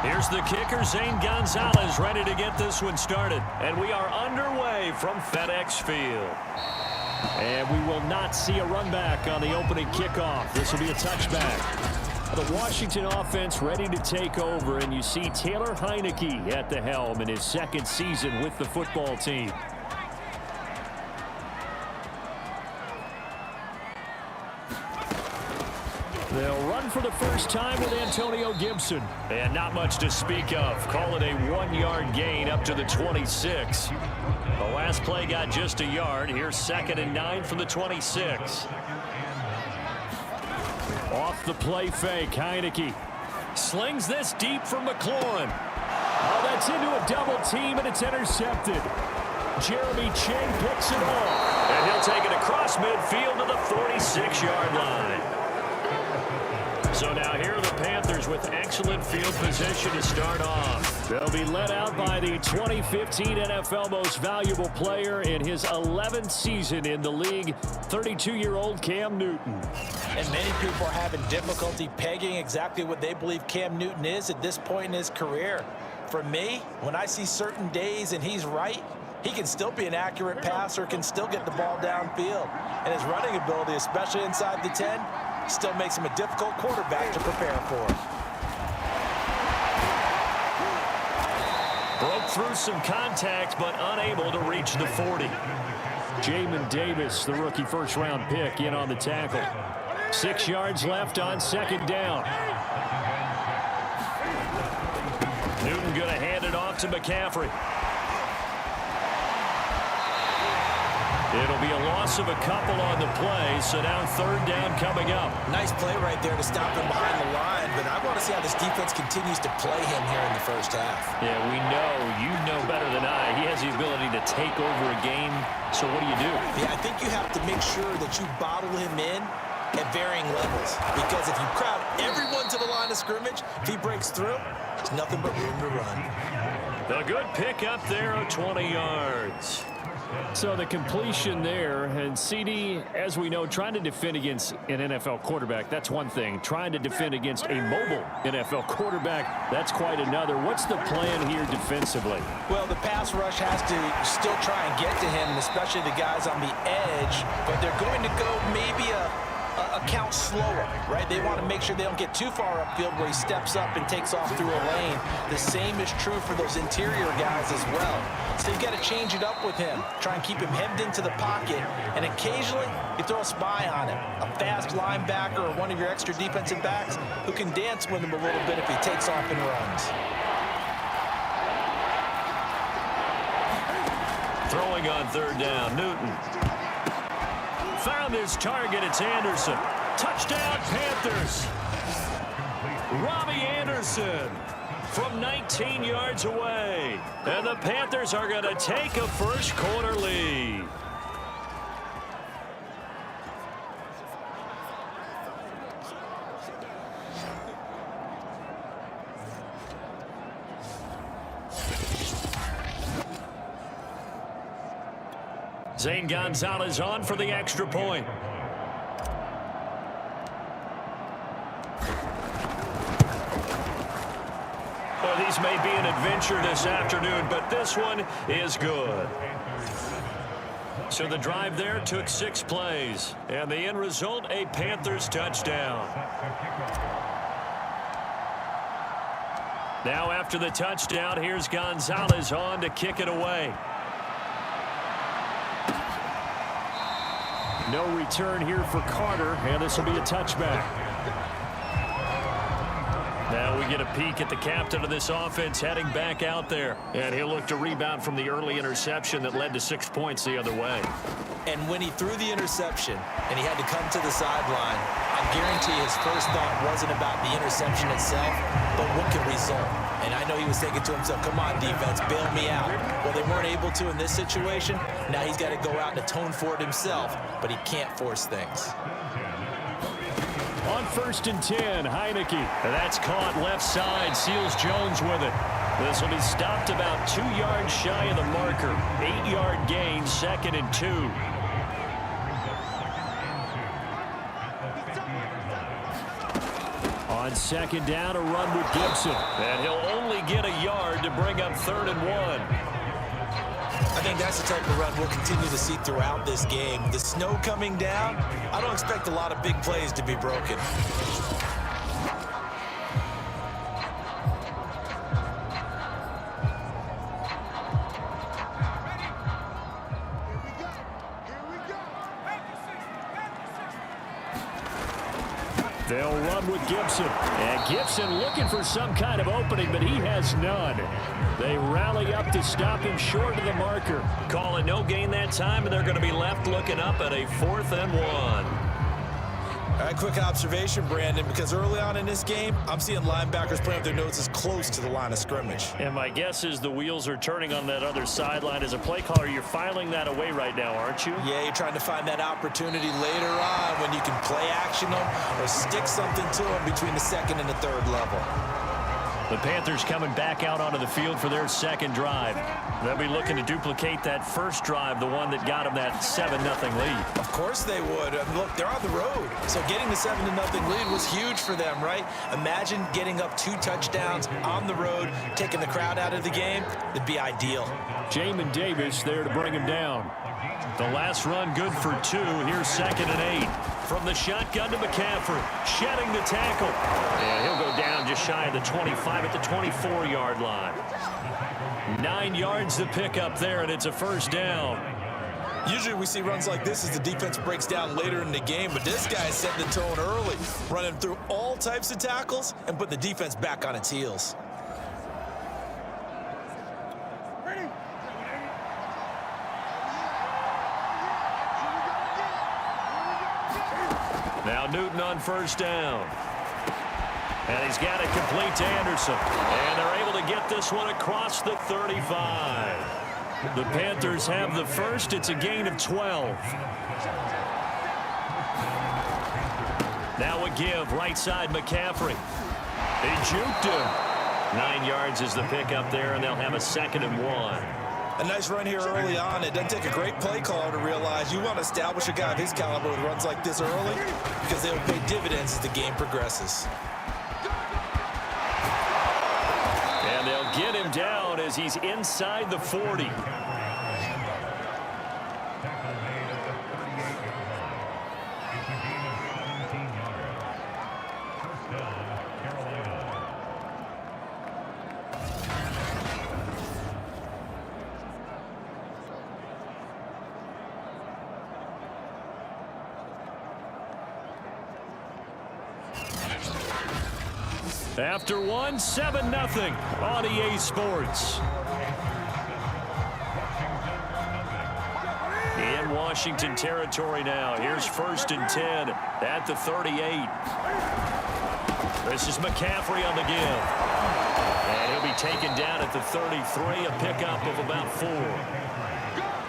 Here's the kicker, Zane Gonzalez, ready to get this one started. And we are underway from FedEx Field. And we will not see a run back on the opening kickoff. This will be a touchback. The Washington offense ready to take over, and you see Taylor Heineke at the helm in his second season with the football team. They'll run for the first time with Antonio Gibson. And not much to speak of. Call it a 1-yard gain up to the 26. The last play got just a yard. Here's 2nd and 9 from the 26. Off the play fake, Heineke slings this deep from McLaurin. Oh, that's into a double team, and it's intercepted. Jeremy Ching picks it off. And he'll take it across midfield to the 46-yard line. So now here are the Panthers with excellent field position to start off. They'll be led out by the 2015 NFL Most Valuable Player in his 11th season in the league, 32-year-old Cam Newton. And many people are having difficulty pegging exactly what they believe Cam Newton is at this point in his career. For me, when I see certain days and he's right, he can still be an accurate passer, can still get the ball downfield. And his running ability, especially inside the 10, still makes him a difficult quarterback to prepare for. Broke through some contact, but unable to reach the 40. Jamin Davis, the rookie first-round pick, in on the tackle. 6 yards left on 2nd down. Newton going to hand it off to McCaffrey. It'll be a loss of a couple on the play, so now 3rd down coming up. Nice play right there to stop him behind the line, but I want to see how this defense continues to play him here in the first half. Yeah, we know. You know better than I. He has the ability to take over a game, so what do you do? Yeah, I think you have to make sure that you bottle him in at varying levels, because if you crowd everyone to the line of scrimmage, if he breaks through, there's nothing but room to run. A good pick up there of 20 yards. So the completion there, and CD, as we know, trying to defend against an NFL quarterback, that's one thing. Trying to defend against a mobile NFL quarterback, that's quite another. What's the plan here defensively? Well, the pass rush has to still try and get to him, especially the guys on the edge, but they're going to go maybe a count slower, right? They want to make sure they don't get too far upfield where he steps up and takes off through a lane. The same is true for those interior guys as well. So you got to change it up with him. Try and keep him hemmed into the pocket, and occasionally you throw a spy on him. A fast linebacker or one of your extra defensive backs who can dance with him a little bit if he takes off and runs. Throwing on 3rd down, Newton. Found his target, it's Anderson. Touchdown, Panthers. Robbie Anderson from 19 yards away. And the Panthers are going to take a first-quarter lead. Zane Gonzalez on for the extra point. Well, these may be an adventure this afternoon, but this one is good. So the drive there took 6 plays, and the end result, a Panthers touchdown. Now after the touchdown, here's Gonzalez on to kick it away. No return here for Carter, and this will be a touchback. Now we get a peek at the captain of this offense heading back out there. And he'll look to rebound from the early interception that led to 6 points the other way. And when he threw the interception and he had to come to the sideline, I guarantee his first thought wasn't about the interception itself, but what could result. And I know he was thinking to himself, come on, defense, bail me out. Well, they weren't able to in this situation. Now he's got to go out and atone for it himself, but he can't force things. On 1st and 10, Heineke. That's caught left side. Seals Jones with it. This will be stopped about 2 yards shy of the marker. 8-yard gain, 2nd and 2. On second down, a run with Gibson. And he'll only get a yard to bring up 3rd and 1. I think that's the type of run we'll continue to see throughout this game. The snow coming down, I don't expect a lot of big plays to be broken. They'll run with Gibson. And Gibson looking for some kind of opening, but he has none. They rally up to stop him short of the marker. Call it no gain that time, and they're going to be left looking up at a 4th and 1. All right, quick observation, Brandon, because early on in this game, I'm seeing linebackers putting up their noses close to the line of scrimmage. And my guess is the wheels are turning on that other sideline. As a play caller, you're filing that away right now, aren't you? Yeah, you're trying to find that opportunity later on when you can play action them or stick something to them between the 2nd and the 3rd level. The Panthers coming back out onto the field for their 2nd drive. They'll be looking to duplicate that first drive, the one that got them that 7-0 lead. Of course they would. I mean, look, they're on the road. So getting the 7-0 lead was huge for them, right? Imagine getting up 2 touchdowns on the road, taking the crowd out of the game. It'd be ideal. Jamin Davis there to bring him down. The last run good for 2. Here's 2nd and 8. From the shotgun to McCaffrey, shedding the tackle. And he'll go down just shy of the 25 at the 24-yard line. 9 yards to pick up there, and it's a 1st down. Usually we see runs like this as the defense breaks down later in the game, but this guy set the tone early, running through all types of tackles and put the defense back on its heels. Now Newton on 1st down. And he's got it complete to Anderson. And they're able to get this one across the 35. The Panthers have the first. It's a gain of 12. Now a give. Right side, McCaffrey. He juked him. 9 yards is the pickup there, and they'll have a 2nd and 1. A nice run here early on. It doesn't take a great play caller to realize you want to establish a guy of his caliber with runs like this early because they'll pay dividends as the game progresses. And they'll get him down as he's inside the 40. After 7-0 on EA Sports. In Washington territory now. Here's 1st and 10 at the 38. This is McCaffrey on the give. And he'll be taken down at the 33, a pickup of about 4.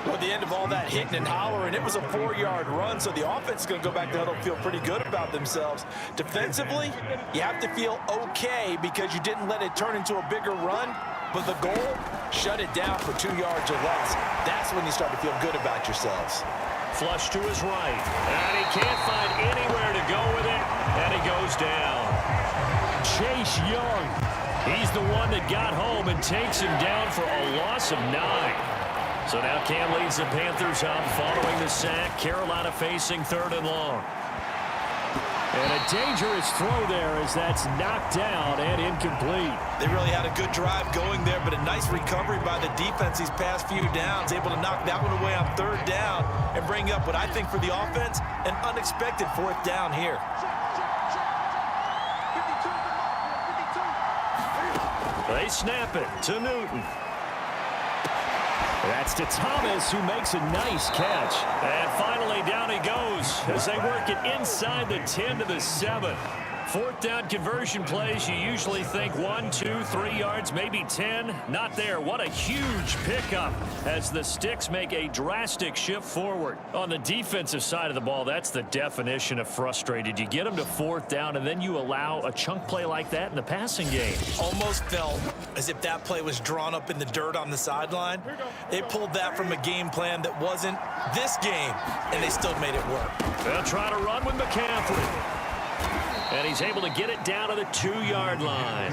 Well, at the end of all that hitting and hollering, it was a 4-yard run, so the offense is going to go back to huddle and feel pretty good about themselves. Defensively, you have to feel okay because you didn't let it turn into a bigger run, but the goal, shut it down for 2 yards or less. That's when you start to feel good about yourselves. Flush to his right, and he can't find anywhere to go with it, and he goes down. Chase Young, he's the one that got home and takes him down for a loss of 9. So now Cam leads the Panthers up following the sack. Carolina facing 3rd and long. And a dangerous throw there as that's knocked down and incomplete. They really had a good drive going there, but a nice recovery by the defense these past few downs, able to knock that one away on 3rd down and bring up what I think for the offense, an unexpected 4th down here. They snap it to Newton. That's to Thomas, who makes a nice catch. And finally, down he goes as they work it inside the 10 to the 7. 4th down conversion plays, you usually think 1, 2, 3 yards, maybe 10. Not there. What a huge pickup as the Sticks make a drastic shift forward. On the defensive side of the ball, that's the definition of frustrated. You get them to 4th down, and then you allow a chunk play like that in the passing game. Almost felt as if that play was drawn up in the dirt on the sideline. They pulled that from a game plan that wasn't this game, and they still made it work. They'll try to run with McCaffrey. And he's able to get it down to the 2-yard line.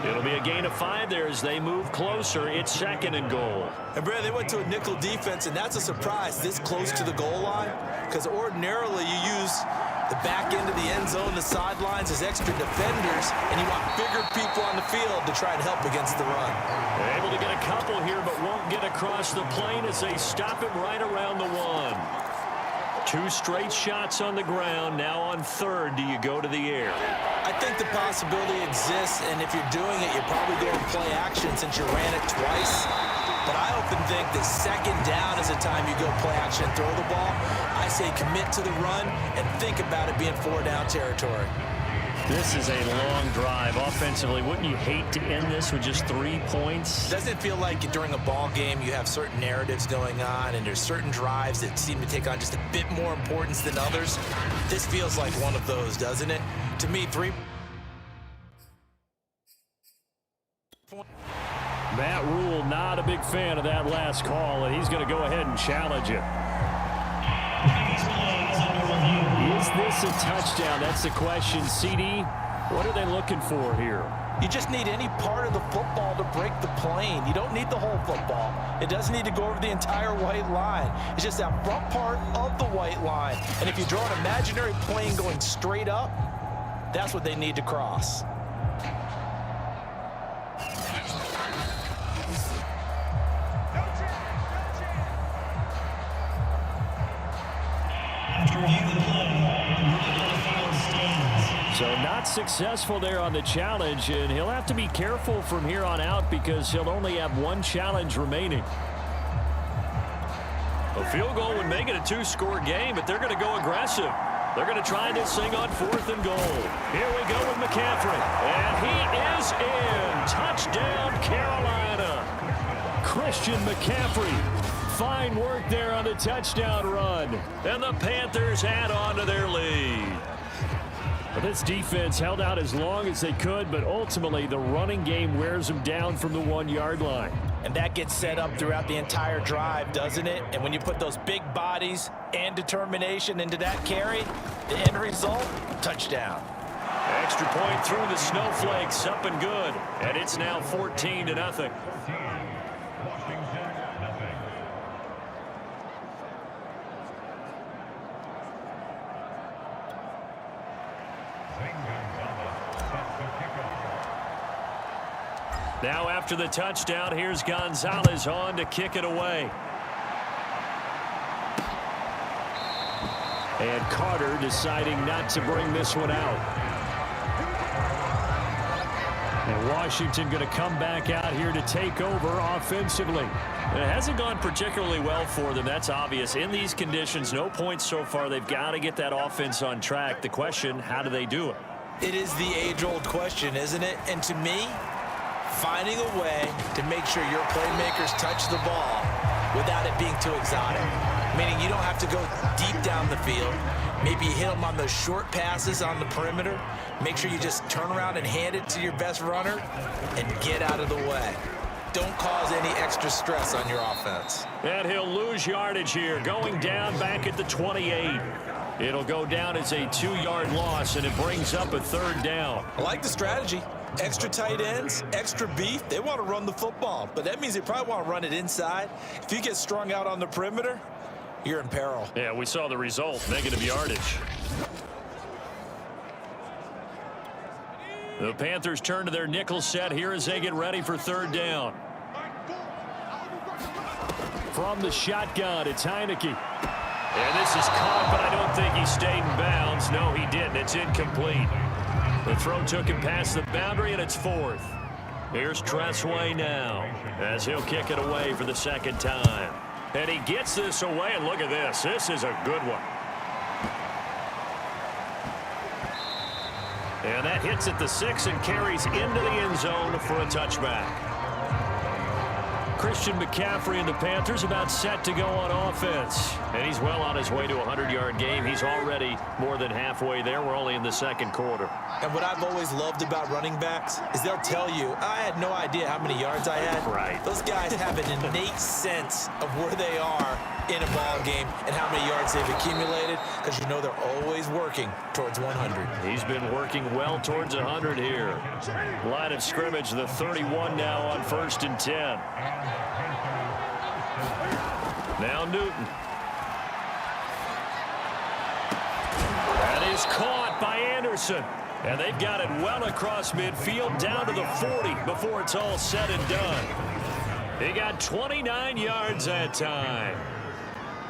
It'll be a gain of 5 there as they move closer. It's 2nd and goal. And, Brad, they went to a nickel defense, and that's a surprise this close to the goal line, because ordinarily you use the back end of the end zone, the sidelines as extra defenders, and you want bigger people on the field to try and help against the run. They're able to get a couple here, but won't get across the plane as they stop him right around the 1. 2 straight shots on the ground. Now on 3rd, do you go to the air? I think the possibility exists, and if you're doing it, you're probably going to play action since you ran it twice. But I often think that 2nd down is the time you go play action and throw the ball. I say commit to the run and think about it being 4-down territory. This is a long drive offensively. Wouldn't you hate to end this with just 3 points? Doesn't it feel like during a ball game you have certain narratives going on and there's certain drives that seem to take on just a bit more importance than others? This feels like one of those, doesn't it? To me, 3 Matt Rule not a big fan of that last call, and he's going to go ahead and challenge it. Is this a touchdown? That's the question. CD, what are they looking for here? You just need any part of the football to break the plane. You don't need the whole football. It doesn't need to go over the entire white line. It's just that front part of the white line. And if you draw an imaginary plane going straight up, that's what they need to cross. So not successful there on the challenge, and he'll have to be careful from here on out because he'll only have 1 challenge remaining. A field goal would make it a 2-score game, but they're going to go aggressive. They're going to try this thing on 4th and goal. Here we go with McCaffrey, and he is in. Touchdown, Carolina. Christian McCaffrey. Fine work there on the touchdown run. And the Panthers add on to their lead. Well, this defense held out as long as they could, but ultimately the running game wears them down from the 1-yard line. And that gets set up throughout the entire drive, doesn't it? And when you put those big bodies and determination into that carry, the end result, touchdown. Extra point through the snowflakes, up and good. And it's now 14-0. Now after the touchdown, here's Gonzalez on to kick it away. And Carter deciding not to bring this one out. And Washington going to come back out here to take over offensively. It hasn't gone particularly well for them. That's obvious. In these conditions, no points so far. They've got to get that offense on track. The question, how do they do it? It is the age-old question, isn't it? And to me, finding a way to make sure your playmakers touch the ball without it being too exotic. Meaning you don't have to go deep down the field. Maybe you hit them on those short passes on the perimeter. Make sure you just turn around and hand it to your best runner and get out of the way. Don't cause any extra stress on your offense. And he'll lose yardage here, going down back at the 28. It'll go down as a 2-yard loss, and it brings up a 3rd down. I like the strategy. Extra tight ends, extra beef. They want to run the football, but that means they probably want to run it inside. If you get strung out on the perimeter, you're in peril. Yeah, we saw the result, negative yardage. The Panthers turn to their nickel set here as they get ready for 3rd down. From the shotgun, it's Heineke. And this is caught, but I don't think he stayed in bounds. No, he didn't. It's incomplete. The throw took him past the boundary, and it's 4th. Here's Tressway now as he'll kick it away for the 2nd time. And he gets this away, and look at this. This is a good one. And that hits at the 6 and carries into the end zone for a touchback. Christian McCaffrey and the Panthers about set to go on offense. And he's well on his way to a 100-yard game. He's already more than halfway there. We're only in the 2nd quarter. And what I've always loved about running backs is they'll tell you, I had no idea how many yards I had. Right. Those guys have an innate sense of where they are in a ball game and how many yards they've accumulated, because you know they're always working towards 100. He's been working well towards 100 here. Line of scrimmage, the 31 now on 1st and 10. Now Newton. That is caught by Anderson. And they've got it well across midfield down to the 40 before it's all said and done. He got 29 yards that time.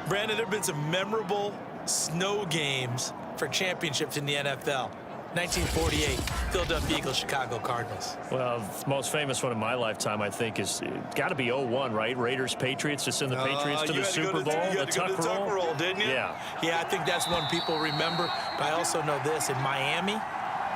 Brandon, there have been some memorable snow games for championships in the NFL. 1948, Philadelphia Eagles, Chicago Cardinals. Well, the most famous one in my lifetime, I think, is got to be 01, right? Raiders, Patriots, to send the Patriots to the Super Bowl. You had to go to the tuck roll, didn't you? Yeah. Yeah, I think that's one people remember. But I also know this. In Miami,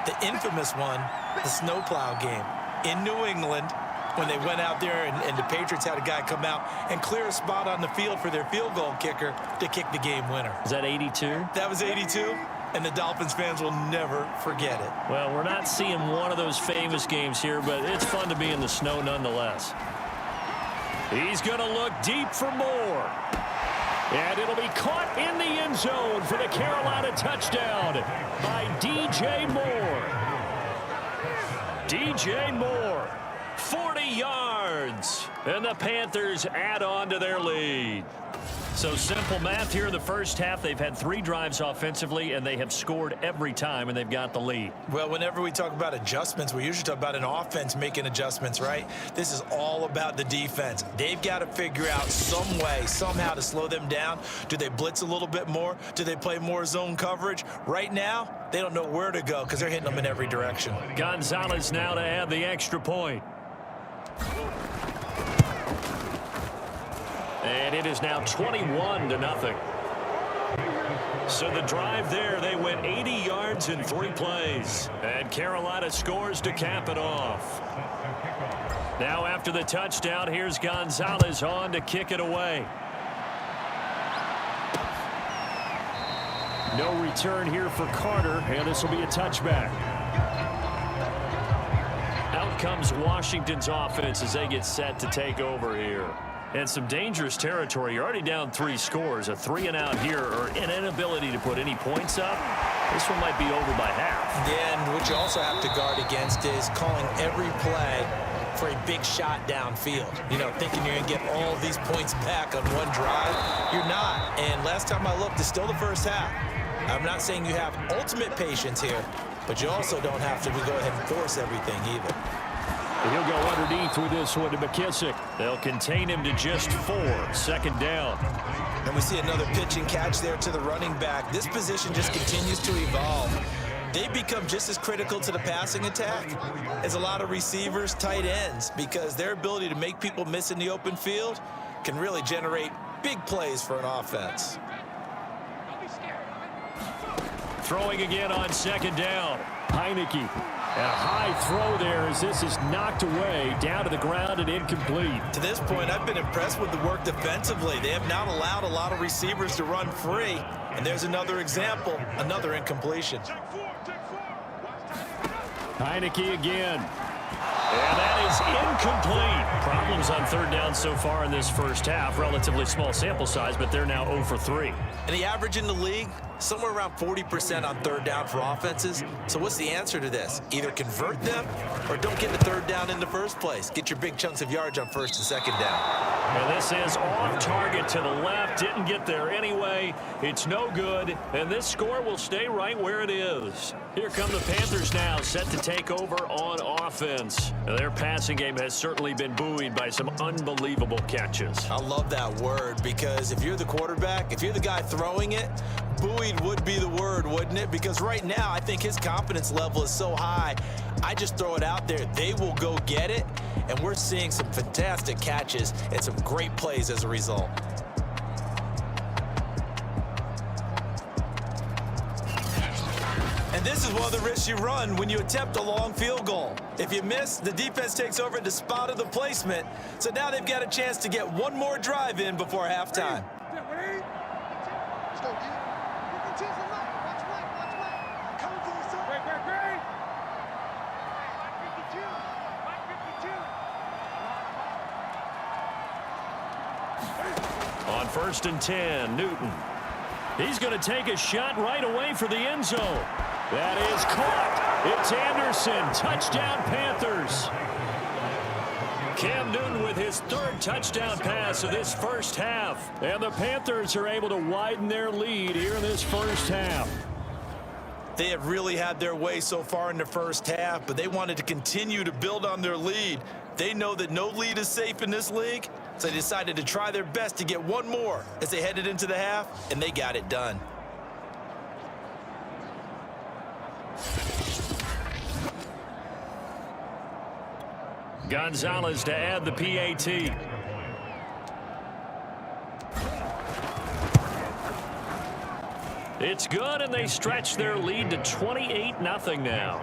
the infamous one, the snowplow game. In New England, when they went out there and the Patriots had a guy come out and clear a spot on the field for their field goal kicker to kick the game winner. Is that 82? That was 82. And the Dolphins fans will never forget it. Well, we're not seeing one of those famous games here, but it's fun to be in the snow nonetheless. He's going to look deep for more. And it'll be caught in the end zone for the Carolina touchdown by DJ Moore. DJ Moore, 40 yards. And the Panthers add on to their lead. So simple math here in the first half. They've had 3 drives offensively, and they have scored every time, and they've got the lead. Well, whenever we talk about adjustments, we usually talk about an offense making adjustments, right? This is all about the defense. They've got to figure out some way, somehow to slow them down. Do they blitz a little bit more? Do they play more zone coverage? Right now, they don't know where to go because they're hitting them in every direction. Gonzalez now to add the extra point. And it is now 21-0. So the drive there, they went 80 yards in 3 plays. And Carolina scores to cap it off. Now after the touchdown, here's Gonzalez on to kick it away. No return here for Carter, and this will be a touchback. Out comes Washington's offense as they get set to take over here. And some dangerous territory. You're already down 3 scores. A 3-and-out here, or an inability to put any points up. This one might be over by half. Yeah, and what you also have to guard against is calling every play for a big shot downfield. You know, thinking you're going to get all these points back on one drive. You're not. And last time I looked, it's still the first half. I'm not saying you have ultimate patience here, but you also don't have to go ahead and force everything either. He'll go underneath with this one to McKissick. They'll contain him to just 4. 2nd down. And we see another pitch and catch there to the running back. This position just continues to evolve. They become just as critical to the passing attack as a lot of receivers, tight ends, because their ability to make people miss in the open field can really generate big plays for an offense. Throwing again on 2nd down. Heineke. And a high throw there as this is knocked away, down to the ground and incomplete. To this point, I've been impressed with the work defensively. They have not allowed a lot of receivers to run free. And there's another example, another incompletion. Heineke again. And that is incomplete. Problems on 3rd down so far in this first half. Relatively small sample size, but they're now 0 for 3. And the average in the league, somewhere around 40% on 3rd down for offenses. So what's the answer to this? Either convert them or don't get the 3rd down in the first place. Get your big chunks of yards on 1st and 2nd down. And this is off target to the left. Didn't get there anyway. It's no good. And this score will stay right where it is. Here come the Panthers now, set to take over on offense. Now, their passing game has certainly been buoyed by some unbelievable catches. I love that word, because if you're the quarterback, if you're the guy throwing it, buoyed would be the word, wouldn't it? Because right now, I think his confidence level is so high, I just throw it out there. They will go get it, and we're seeing some fantastic catches and some great plays as a result. And this is one of the risks you run when you attempt a long field goal. If you miss, the defense takes over at the spot of the placement. So now they've got a chance to get one more drive in before halftime. On 1st and 10. Newton. He's going to take a shot right away for the end zone. That is caught. It's Anderson. Touchdown, Panthers. Cam Newton with his 3rd touchdown pass of this first half. And the Panthers are able to widen their lead here in this first half. They have really had their way so far in the first half, but they wanted to continue to build on their lead. They know that no lead is safe in this league, so they decided to try their best to get one more as they headed into the half, and they got it done. Gonzalez to add the PAT. It's good, and they stretch their lead to 28-0 now.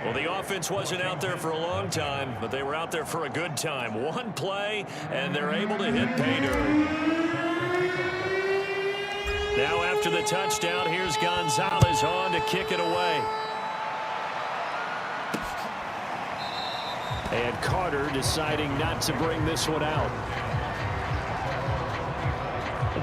Well, the offense wasn't out there for a long time, but they were out there for a good time. One play, and they're able to hit pay dirt. Now after the touchdown, here's Gonzalez on to kick it away. And Carter deciding not to bring this one out.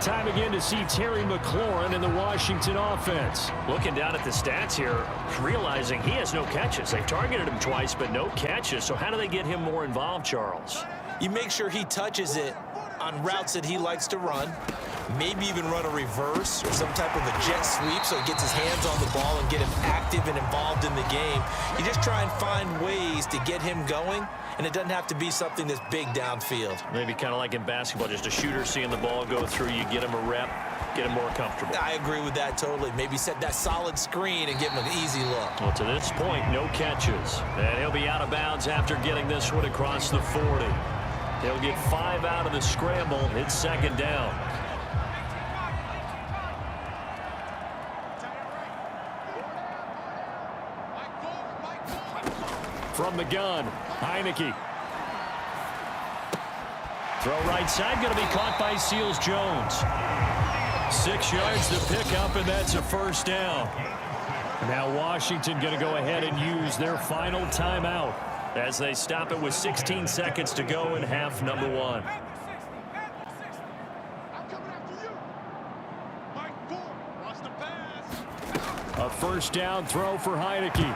Time again to see Terry McLaurin in the Washington offense. Looking down at the stats here, realizing he has no catches. They've targeted him twice, but no catches. So how do they get him more involved, Charles? You make sure he touches it on routes that he likes to run. Maybe even run a reverse or some type of a jet sweep so he gets his hands on the ball and get him active and involved in the game. You just try and find ways to get him going, and it doesn't have to be something that's big downfield. Maybe kind of like in basketball, just a shooter seeing the ball go through, you get him a rep, get him more comfortable. I agree with that totally. Maybe set that solid screen and give him an easy look. Well, to this point, no catches. And he'll be out of bounds after getting this one across the 40. He'll get 5 out of the scramble. It's 2nd down. From the gun, Heineke. Throw right side, going to be caught by Seals-Jones. 6 yards to pick up, and that's a 1st down. Now Washington going to go ahead and use their final timeout as they stop it with 16 seconds to go in half number 1. A 1st down throw for Heineke.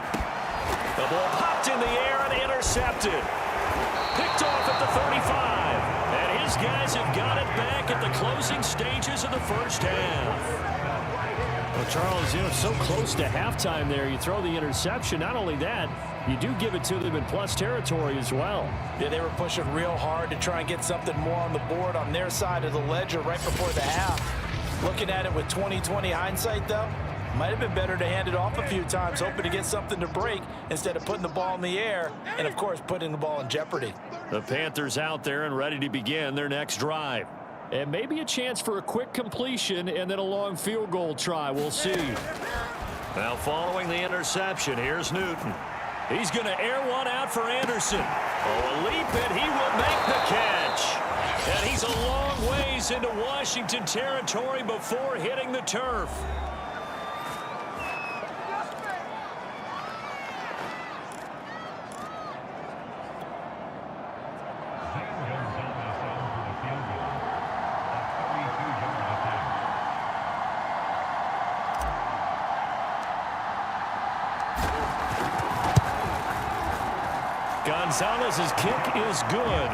The ball popped in the air and intercepted. Picked off at the 35. And his guys have got it back at the closing stages of the first half. Well, Charles, so close to halftime there. You throw the interception. Not only that, you do give it to them in plus territory as well. Yeah, they were pushing real hard to try and get something more on the board on their side of the ledger right before the half. Looking at it with 20/20 hindsight, though, might have been better to hand it off a few times, hoping to get something to break instead of putting the ball in the air and, of course, putting the ball in jeopardy. The Panthers out there and ready to begin their next drive. And maybe a chance for a quick completion and then a long field goal try. We'll see. Now following the interception, here's Newton. He's going to air one out for Anderson. Oh, a leap, and he will make the catch. And he's a long ways into Washington territory before hitting the turf. Gonzalez's kick is good,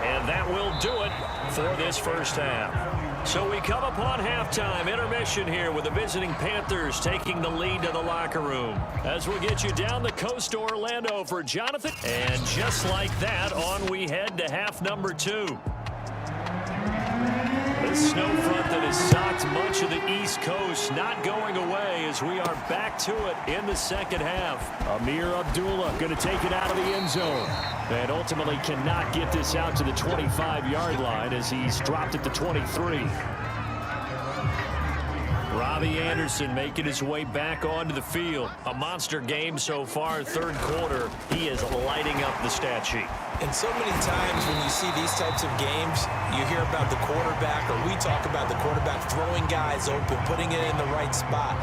and that will do it for this first half. So we come upon halftime intermission here with the visiting Panthers taking the lead to the locker room. As we'll get you down the coast to Orlando for Jonathan. And just like that, on we head to half number 2. This snow front that has socked much of the East Coast not going away as we are back to it in the second half. Amir Abdullah going to take it out of the end zone and ultimately cannot get this out to the 25-yard line as he's dropped it to 23. Robbie Anderson making his way back onto the field. A monster game so far, third quarter. He is lighting up the stat sheet. And so many times when you see these types of games, you hear about the quarterback, or we talk about the quarterback throwing guys open, putting it in the right spot.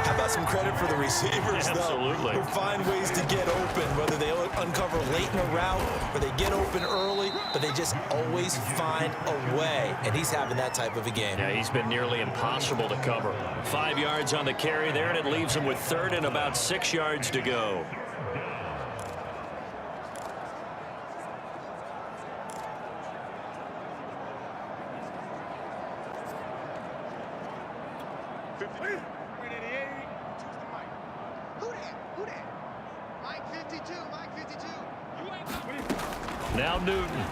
How about some credit for the receivers, Absolutely. though, who find ways to get open, whether they uncover late in a route or they get open early, but they just always find a way, and he's having that type of a game. Yeah, he's been nearly impossible to cover. 5 yards on the carry there, and it leaves him with third and about 6 yards to go. Now Newton.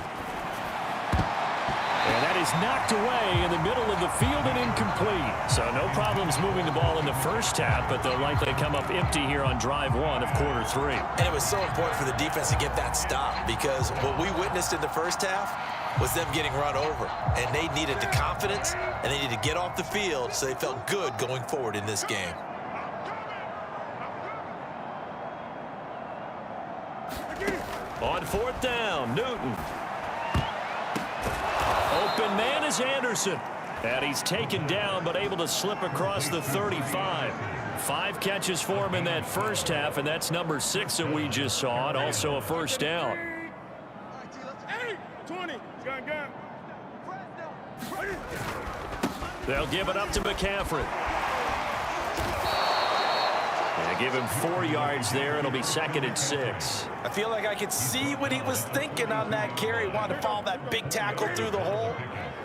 And that is knocked away in the middle of the field and incomplete. So no problems moving the ball in the first half, but they'll likely come up empty here on drive one of quarter three. And it was so important for the defense to get that stop, because what we witnessed in the first half was them getting run over. And they needed the confidence, and they needed to get off the field so they felt good going forward in this game. On fourth down, Newton. Open man is Anderson. And he's taken down, but able to slip across the 35. 5 catches for him in that first half, and that's number 6 that we just saw, and also a first down. 20. They'll give it up to McCaffrey. They give him 4 yards there. It'll be 2nd and 6. I feel like I could see what he was thinking on that carry. Wanted to follow that big tackle through the hole.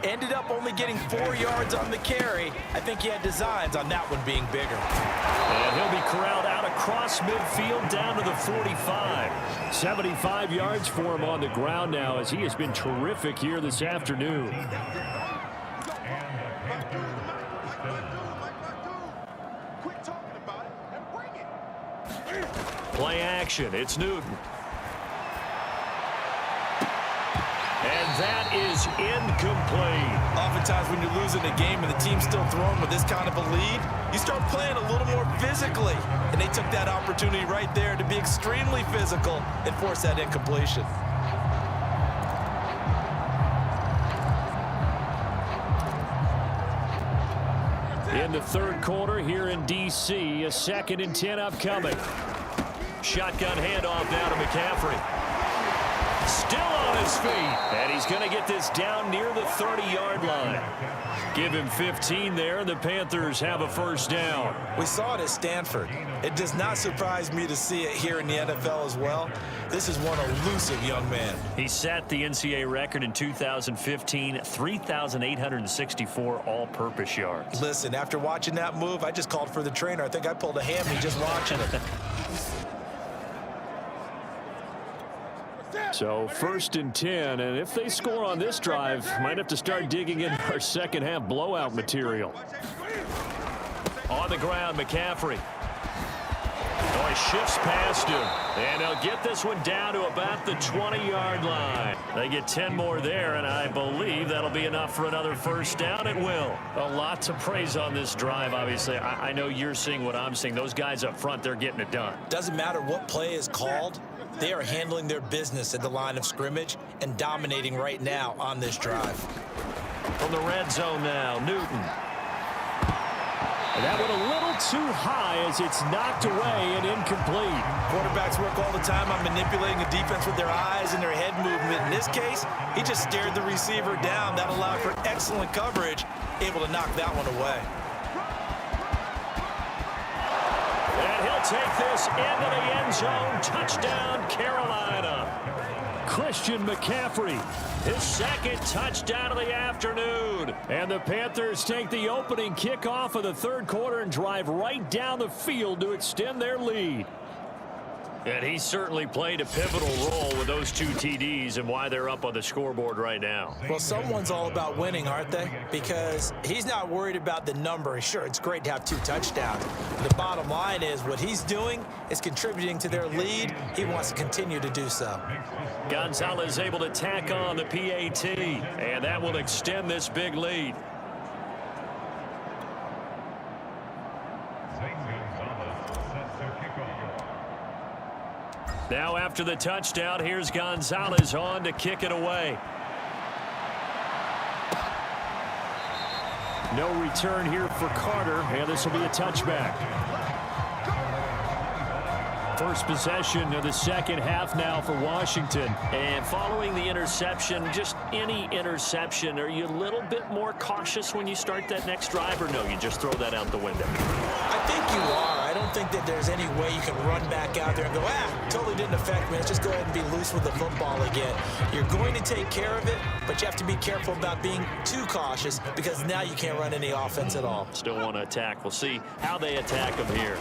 Ended up only getting 4 yards on the carry. I think he had designs on that one being bigger. And he'll be corralled out across midfield down to the 45. 75 yards for him on the ground now, as he has been terrific here this afternoon. Play action. It's Newton. And that is incomplete. Oftentimes when you're losing a game and the team's still throwing with this kind of a lead, you start playing a little more physically. And they took that opportunity right there to be extremely physical and force that incompletion. In the third quarter here in D.C., a 2nd and 10 upcoming. Shotgun handoff now to McCaffrey. Still on his feet. And he's going to get this down near the 30-yard line. Give him 15 there, and the Panthers have a first down. We saw it at Stanford. It does not surprise me to see it here in the NFL as well. This is one elusive young man. He set the NCAA record in 2015, 3,864 all-purpose yards. Listen, after watching that move, I just called for the trainer. I think I pulled a hammy just watching it. So 1st and 10, and if they score on this drive, might have to start digging in our second half blowout material. On the ground, McCaffrey. Oh, he shifts past him. And they'll get this one down to about the 20-yard line. They get 10 more there, and I believe that'll be enough for another first down. It will. A lot to praise on this drive, obviously. I know you're seeing what I'm seeing. Those guys up front, they're getting it done. Doesn't matter what play is called. They are handling their business at the line of scrimmage and dominating right now on this drive. From the red zone now, Newton. And that one a little too high as it's knocked away and incomplete. Quarterbacks work all the time on manipulating the defense with their eyes and their head movement. In this case, he just stared the receiver down. That allowed for excellent coverage, able to knock that one away. And he'll take this into the end zone. Touchdown, Carolina. Christian McCaffrey, His 2nd touchdown of the afternoon. and the Panthers take the opening kickoff of the third quarter and drive right down the field to extend their lead. And he certainly played a pivotal role with those 2 TDs and why they're up on the scoreboard right now. Well, someone's all about winning, aren't they? Because he's not worried about the number. Sure, it's great to have 2 touchdowns. The bottom line is what he's doing is contributing to their lead. He wants to continue to do so. Gonzalez able to tack on the PAT, and that will extend this big lead. Now after the touchdown, here's Gonzalez on to kick it away. No return here for Carter, and this will be a touchback. First possession of the second half now for Washington. And following the interception, just any interception, are you a little bit more cautious when you start that next drive, or no, you just throw that out the window? I think you are. I don't think that there's any way you can run back out there and go, totally didn't affect me. Let's just go ahead and be loose with the football again. You're going to take care of it, but you have to be careful about being too cautious because now you can't run any offense at all. Still want to attack. We'll see how they attack him here.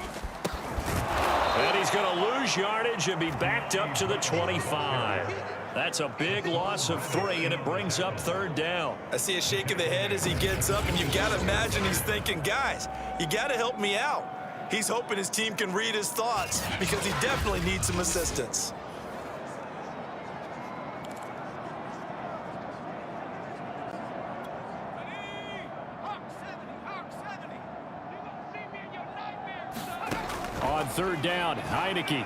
And he's going to lose yardage and be backed up to the 25. That's a big loss of 3, and it brings up third down. I see a shake of the head as he gets up, and you've got to imagine he's thinking, guys, you got to help me out. He's hoping his team can read his thoughts because he definitely needs some assistance. On third down, Heineke.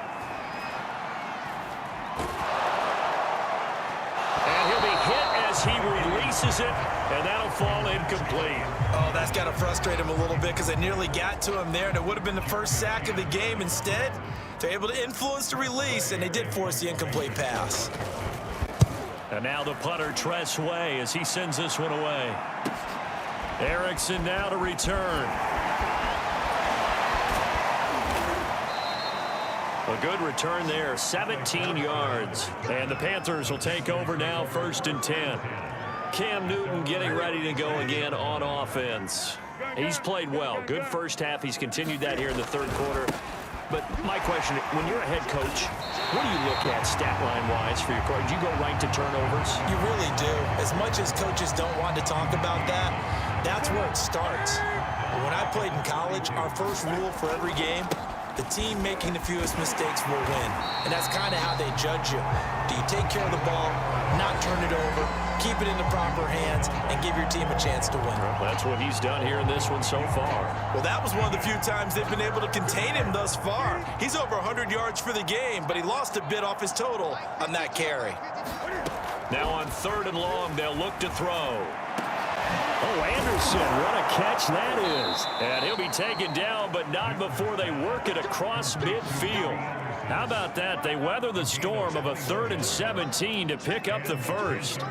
And he'll be hit as he releases it, and that'll fall incomplete. Oh, that's got to frustrate him a little bit because they nearly got to him there, and it would have been the first sack of the game. Instead, they're able to influence the release, and they did force the incomplete pass. And now the punter, Tress Way, as he sends this one away. Erickson now to return. A good return there, 17 yards. And the Panthers will take over now, 1st and 10. Cam Newton getting ready to go again on offense. He's played well. Good first half. He's continued that here in the third quarter. But my question, when you're a head coach, what do you look at stat line-wise for your coach? Do you go right to turnovers? You really do. As much as coaches don't want to talk about that, that's where it starts. When I played in college, our first rule for every game, the team making the fewest mistakes will win. And that's kind of how they judge you. Do you take care of the ball, not turn it over, keep it in the proper hands, and give your team a chance to win? Well, that's what he's done here in this one so far. Well, that was one of the few times they've been able to contain him thus far. He's over 100 yards for the game, but he lost a bit off his total on that carry. Now on 3rd and long, they'll look to throw. Oh, Anderson, what a catch that is. And he'll be taken down, but not before they work it across midfield. How about that? They weather the storm of a 3rd and 17 to pick up the first.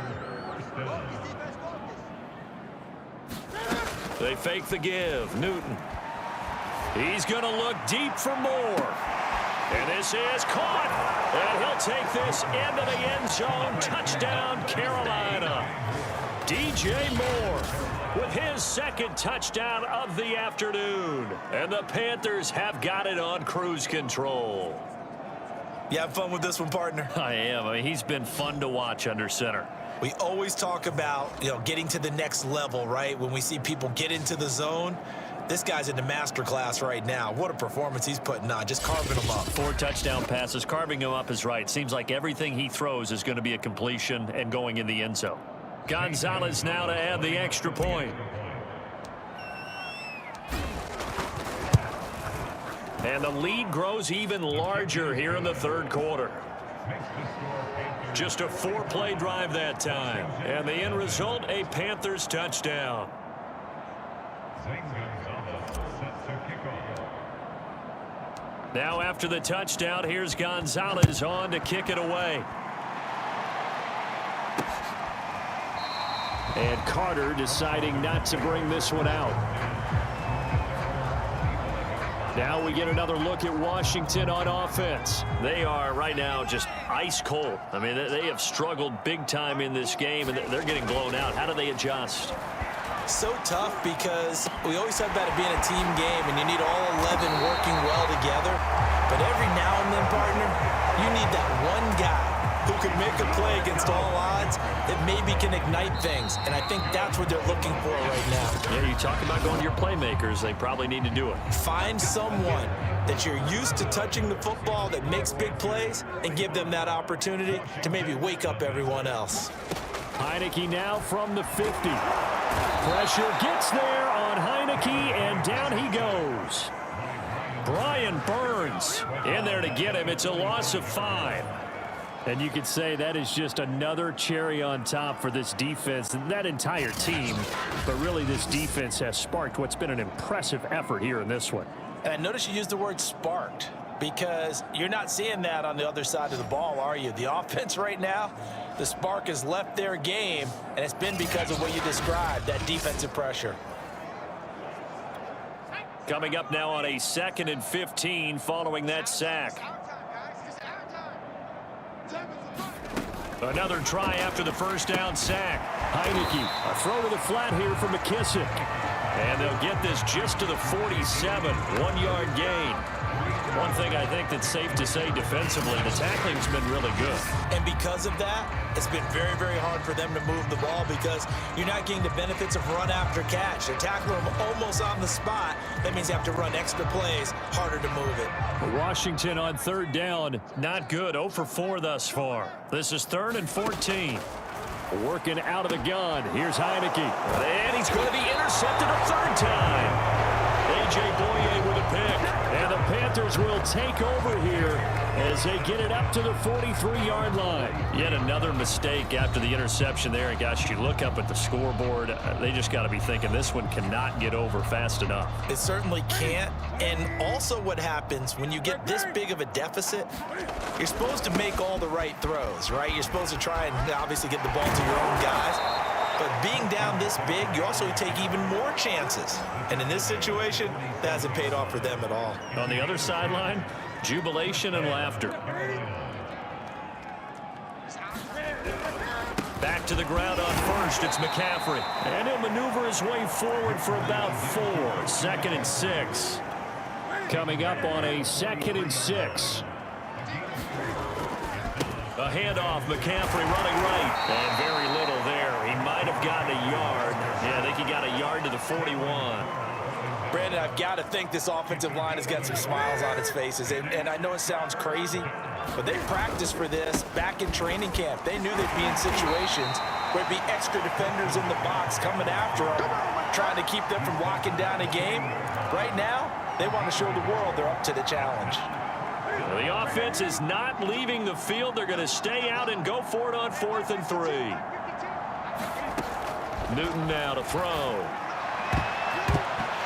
They fake the give. Newton. He's going to look deep for more. And this is caught. And he'll take this into the end zone. Touchdown, Carolina. DJ Moore with his 2nd touchdown of the afternoon. And the Panthers have got it on cruise control. You have fun with this one, partner? I am. I mean, he's been fun to watch under center. We always talk about, getting to the next level, right? When we see people get into the zone, this guy's in the master class right now. What a performance he's putting on, just carving them up. 4 touchdown passes. Carving him up is right. Seems like everything he throws is going to be a completion and going in the end zone. Gonzalez now to add the extra point. And the lead grows even larger here in the third quarter. Just a 4-play drive that time. And the end result, a Panthers touchdown. Now after the touchdown, here's Gonzalez on to kick it away. And Carter deciding not to bring this one out. Now we get another look at Washington on offense. They are right now just ice cold. I mean, they have struggled big time in this game, and they're getting blown out. How do they adjust? So tough because we always talk about it being a team game, and you need all 11 working well together. But every now and then, partner, you need that one guy who can make a play against all odds that maybe can ignite things. And I think that's what they're looking for right now. Yeah, you talk about going to your playmakers. They probably need to do it. Find someone that you're used to touching the football that makes big plays and give them that opportunity to maybe wake up everyone else. Heineke now from the 50. Pressure gets there on Heineke, and down he goes. Brian Burns in there to get him. It's a loss of 5. And you could say that is just another cherry on top for this defense and that entire team. But really, this defense has sparked what's been an impressive effort here in this one. And I noticed you used the word sparked. because you're not seeing that on the other side of the ball, are you? The offense right now, the spark has left their game, and it's been because of what you described, that defensive pressure. Coming up now on a 2nd and 15 following that sack. Another try after the first down sack. Heineke, a throw to the flat here for McKissick. And they'll get this just to the 47, 1-yard gain. One thing I think that's safe to say defensively, the tackling's been really good. And because of that, it's been very, very hard for them to move the ball because you're not getting the benefits of run after catch. They're tackling them almost on the spot. That means you have to run extra plays, harder to move it. Washington on 3rd down, Not good, 0 for 4 thus far. This is 3rd and 14. working out of the gun. Here's Heineke. And he's going to be intercepted a 3rd time. A.J. Boye with a pick. And the Panthers will take over here as they get it up to the 43-yard line. Yet another mistake after the interception there. And gosh, you look up at the scoreboard, they just got to be thinking this one cannot get over fast enough. It certainly can't. And also what happens when you get this big of a deficit, you're supposed to make all the right throws, right? You're supposed to try and obviously get the ball to your own guys. But being down this big, you also take even more chances. And in this situation, that hasn't paid off for them at all. On the other sideline, jubilation and laughter. Back to the ground on first, it's McCaffrey. And he'll maneuver his way forward for about 4. 2nd and 6. Coming up on a 2nd and 6. A handoff, McCaffrey running right. And very little there. He might have gotten a yard. Yeah, I think he got a yard to the 41. Brandon, I've got to think this offensive line has got some smiles on its faces. And I know it sounds crazy, but they practiced for this back in training camp. They knew they'd be in situations where it'd be extra defenders in the box coming after them, trying to keep them from locking down a game. Right now, they want to show the world they're up to the challenge. The offense is not leaving the field. They're going to stay out and go for it on 4th and 3. Newton now to throw.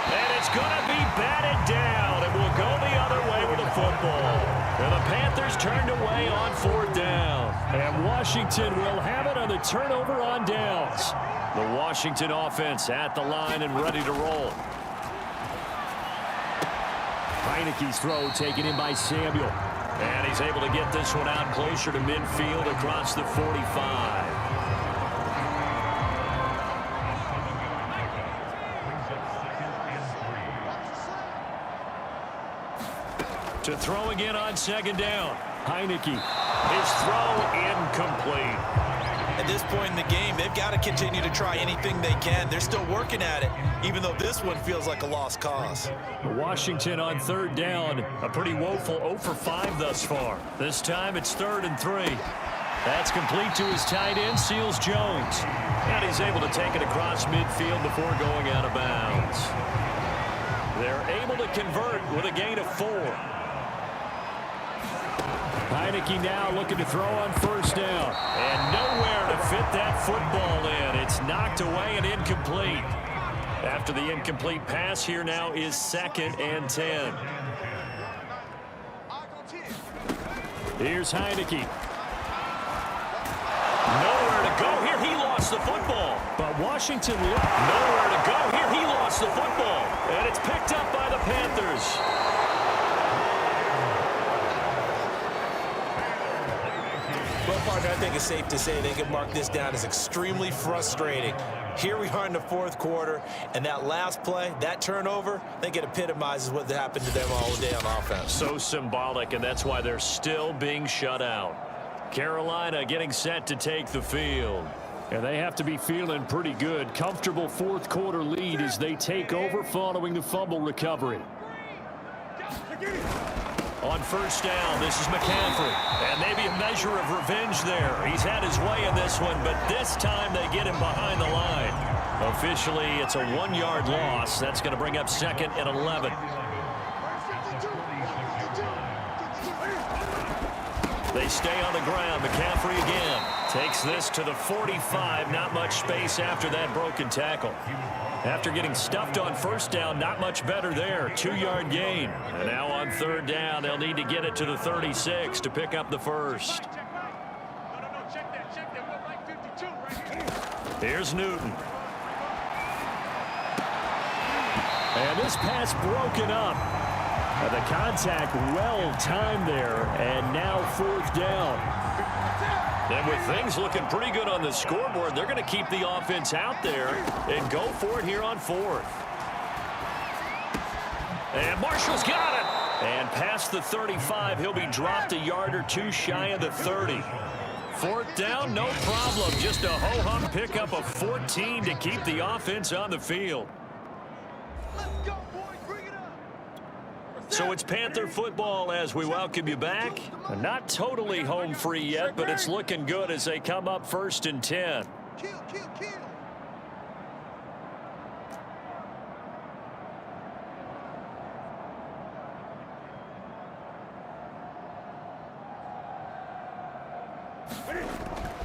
And it's going to be batted down. And will go the other way with the football. And the Panthers turned away on 4th down. And Washington will have it on the turnover on downs. The Washington offense at the line and ready to roll. Heineke's throw taken in by Samuel. And he's able to get this one out closer to midfield across the 45. To throw again on 2nd down. Heineke. His throw incomplete. At this point in the game, they've got to continue to try anything they can. They're still working at it, even though this one feels like a lost cause. Washington on 3rd down. A pretty woeful 0 for 5 thus far. This time it's 3rd and 3. That's complete to his tight end, Seals Jones. And he's able to take it across midfield before going out of bounds. They're able to convert with a gain of 4. Heineke now looking to throw on 1st down. And nowhere to fit that football in. It's knocked away and incomplete. After the incomplete pass, here now is 2nd and 10. Here's Heineke. Nowhere to go here. He lost the football. But Washington nowhere to go here. He lost the football. And it's picked up by the Panthers. Well, partner, I think it's safe to say they can mark this down as extremely frustrating. Here we are in the 4th quarter, and that last play, that turnover, I think it epitomizes what happened to them all day on offense. So symbolic, and that's why they're still being shut out. Carolina getting set to take the field. And they have to be feeling pretty good. Comfortable 4th quarter lead as they take over following the fumble recovery. On 1st down, this is McCaffrey. And maybe a measure of revenge there. He's had his way in this one, but this time they get him behind the line. Officially, it's a 1-yard loss. That's going to bring up 2nd and 11. They stay on the ground. McCaffrey again. Takes this to the 45. Not much space after that broken tackle. After getting stuffed on first down, not much better there. 2-yard gain. And now on third down, they'll need to get it to the 36 to pick up the first. Here's Newton. And this pass broken up. The contact well timed there, and now fourth down. And with things looking pretty good on the scoreboard, they're going to keep the offense out there and go for it here on fourth. And Marshall's got it. And past the 35, he'll be dropped a yard or two shy of the 30. Fourth down, no problem. Just a ho-hum pickup of 14 to keep the offense on the field. So it's Panther football as we welcome you back. Not totally home free yet, but it's looking good as they come up 1st and 10.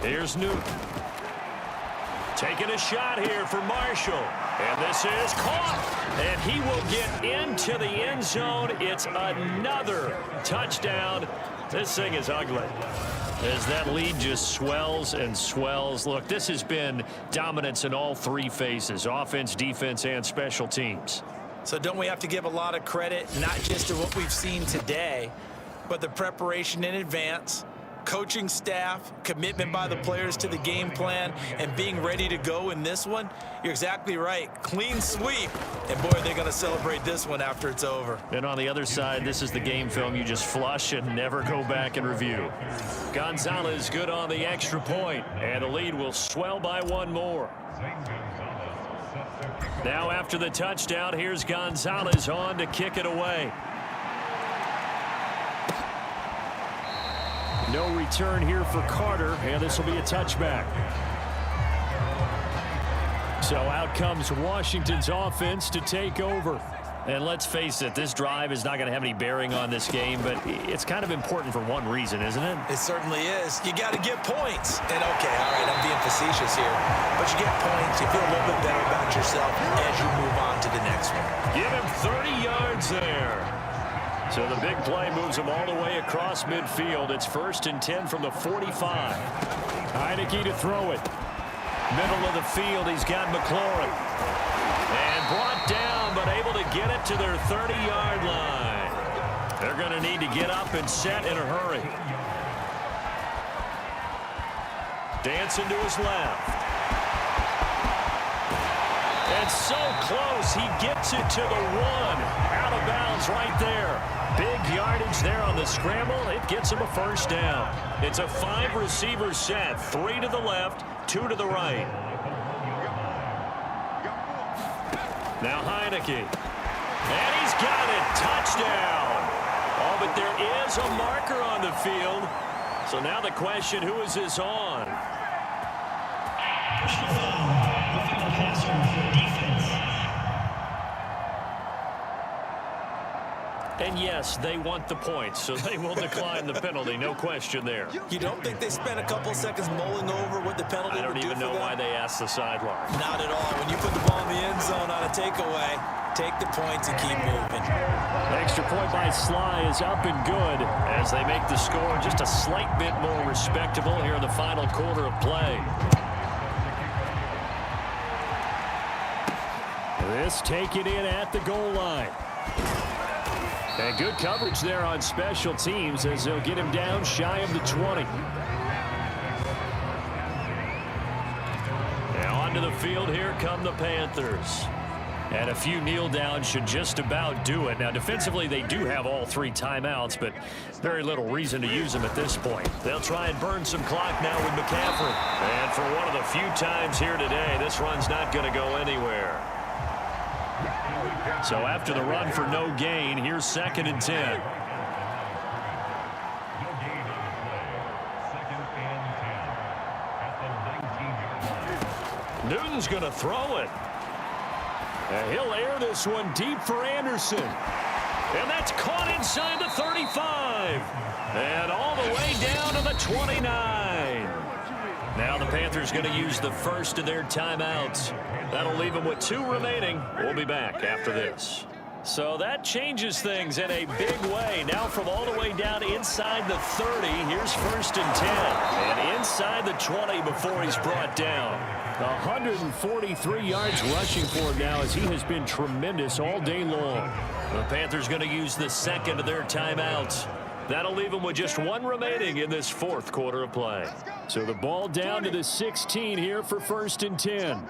Here's Newton. Taking a shot here for Marshall. And this is caught. And he will get into the end zone. It's another touchdown. This thing is ugly as that lead just swells and swells. Look, this has been dominance in all three phases, offense, defense, and special teams. So don't we have to give a lot of credit, not just to what we've seen today, but the preparation in advance, coaching staff, commitment by the players to the game plan, and being ready to go in this one? You're exactly right. Clean sweep. And, boy, they're going to celebrate this one after it's over. And on the other side, this is the game film you just flush and never go back and review. Gonzalez good on the extra point, and the lead will swell by one more. Now after the touchdown, here's Gonzalez on to kick it away. No return here for Carter, and this will be a touchback. So out comes Washington's offense to take over. And let's face it, this drive is not going to have any bearing on this game, but it's kind of important for one reason, isn't it? It certainly is. You got to get points. And, okay, all right, I'm being facetious here. But you get points, you feel a little bit better about yourself as you move on to the next one. Give him 30 yards there. So the big play moves him all the way across midfield. It's 1st and 10 from the 45. Heineke to throw it. Middle of the field, he's got McLaurin. And brought down, but able to get it to their 30-yard line. They're going to need to get up and set in a hurry. Dancing to his left. And so close, he gets it to the 1. Out of bounds right there. Big yardage there on the scramble. It gets him a first down. It's a 5-receiver set. 3 to the left, 2 to the right. Now Heineke. And he's got it. Touchdown. Oh, but there is a marker on the field. So now the question, who is this on? And yes, they want the points, so they will decline the penalty. No question there. You don't think they spent a couple of seconds mulling over what the penalty would do for them? I don't even know why they asked the sideline. Not at all. When you put the ball in the end zone on a takeaway, take the points and keep moving. Extra point by Sly is up and good as they make the score just a slight bit more respectable here in the final quarter of play. This taken in at the goal line. And good coverage there on special teams as they'll get him down shy of the 20. Now onto the field, here come the Panthers. And a few kneel downs should just about do it. Now defensively they do have all 3 timeouts, but very little reason to use them at this point. They'll try and burn some clock now with McCaffrey. And for one of the few times here today, this run's not going to go anywhere. So after the run for no gain, here's 2nd and 10. Newton's going to throw it. And he'll air this one deep for Anderson. And that's caught inside the 35. And all the way down the 29. Now the Panthers going to use the first of their timeouts. That'll leave them with 2 remaining. We'll be back after this. So that changes things in a big way. Now from all the way down inside the 30, here's 1st and 10. And inside the 20 before he's brought down. 143 yards rushing for him now as he has been tremendous all day long. The Panthers going to use the second of their timeouts. That'll leave them with just 1 remaining in this 4th quarter of play. So the ball down to the 16 here for 1st and 10.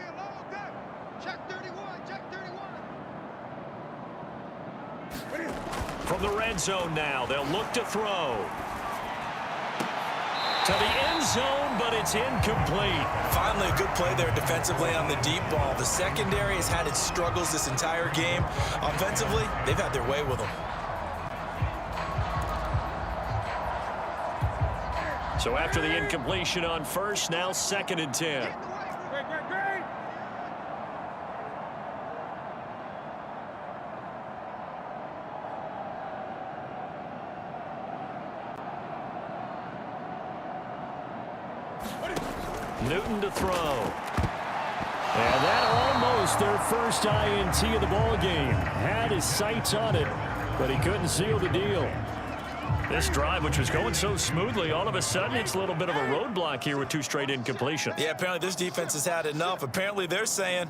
From the red zone now, they'll look to throw. To the end zone, but it's incomplete. Finally, a good play there defensively on the deep ball. The secondary has had its struggles this entire game. Offensively, they've had their way with them. So after the incompletion on first, now 2nd and 10. Newton to throw. And that almost their first INT of the ball game. Had his sights on it, but he couldn't seal the deal. This drive, which was going so smoothly, all of a sudden it's a little bit of a roadblock here with 2 straight incompletions. Yeah, apparently this defense has had enough. Apparently they're saying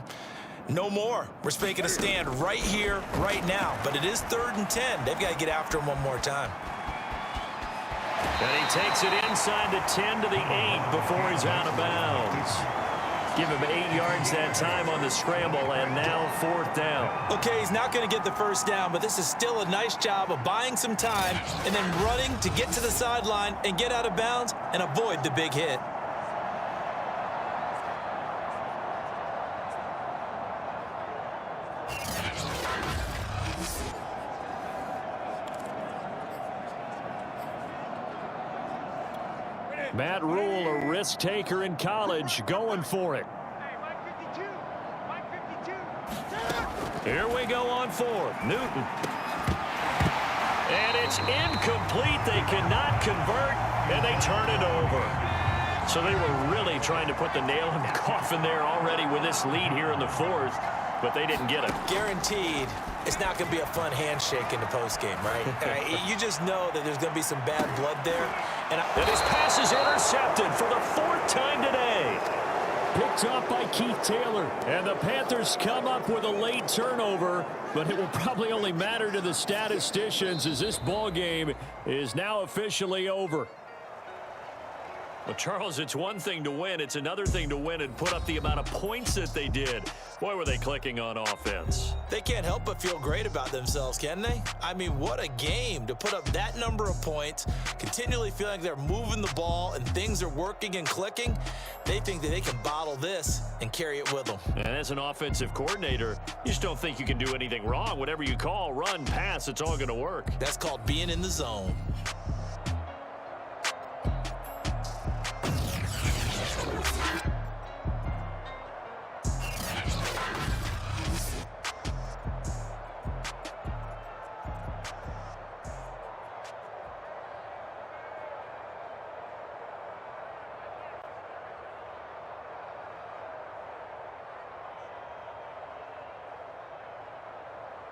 no more. We're making a stand right here, right now. But it is 3rd and 10. They've got to get after him one more time. And he takes it inside the 10 to the 8 before he's out of bounds. Give him 8 yards that time on the scramble, and now 4th down. Okay, he's not going to get the first down, but this is still a nice job of buying some time and then running to get to the sideline and get out of bounds and avoid the big hit. Matt Rule, a risk taker in college, going for it. Here we go on 4th. Newton. And it's incomplete. They cannot convert, and they turn it over. So they were really trying to put the nail in the coffin there already with this lead here in the 4th, but they didn't get it. Guaranteed it's not going to be a fun handshake in the postgame, right? You just know that there's going to be some bad blood there. And his pass is intercepted for the 4th time today. Picked off by Keith Taylor. And the Panthers come up with a late turnover, but it will probably only matter to the statisticians as this ball game is now officially over. Well, Charles, it's one thing to win. It's another thing to win and put up the amount of points that they did. Boy, were they clicking on offense. They can't help but feel great about themselves, can they? I mean, what a game to put up that number of points, continually feeling like they're moving the ball and things are working and clicking. They think that they can bottle this and carry it with them. And as an offensive coordinator, you just don't think you can do anything wrong. Whatever you call, run, pass, it's all going to work. That's called being in the zone.